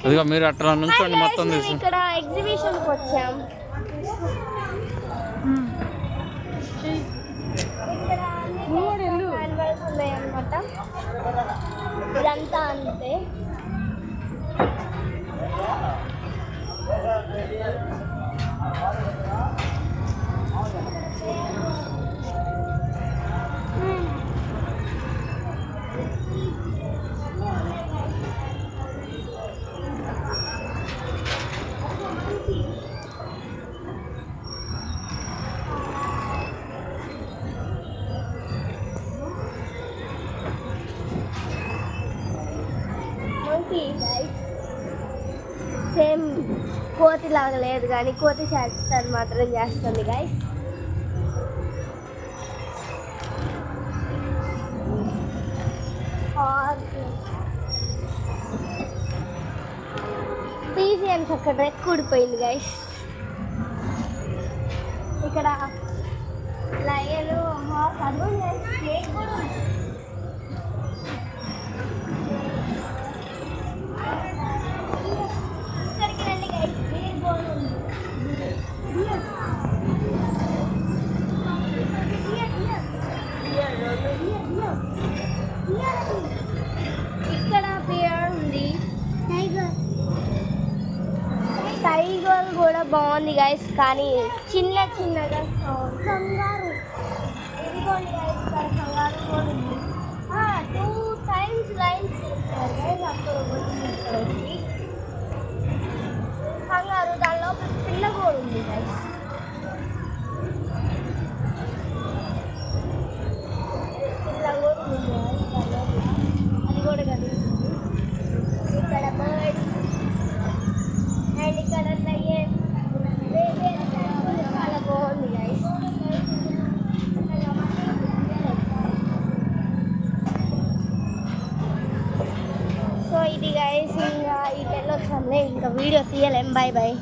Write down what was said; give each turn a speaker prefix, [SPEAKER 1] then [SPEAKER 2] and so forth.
[SPEAKER 1] ఇదిగో మీరు అట్లా నుంచోండి మొత్తం తీసి.
[SPEAKER 2] ఇక్కడ ఎగ్జిబిషన్కి వచ్చాం. ఇక్కడ యానిమల్స్ ఉన్నాయి అన్నమాట. ఇదంతా అంతే. సేమ్ కోతి లాగా లేదు కానీ కోతి చేస్తారు మాత్రం చేస్తుంది గైస్. పీజియన్స్ అక్కడ రెక్ ఊడిపోయింది గైస్. ఇక్కడ లయను హార్స్ స్నేక్ కూడా ఉంది. ఇక్కడ పేరు ఉంది టైగర్ కూడా బాగుంది గైస్, కానీ చిన్నగా కంగారు. ఇదిగోండి గైస్, ఇక్కడ కంగారు కూడా ఉంది. 2 times లైన్స్ చేస్తారు గైస్. అక్కడ వచ్చి కంగారు, దానిలో పిల్ల కూడా ఉంది గైస్. అది కూడా కలుగుతుంది. ఇక్కడ బర్డ్స్ అండ్ ఇక్కడ చాలా బాగుంది గైస్. సో ఇది గైస్, ఇంకా ఈ వెళ్ళొచ్చాము, ఇంకా వీడియో తీయలేం. Bye bye.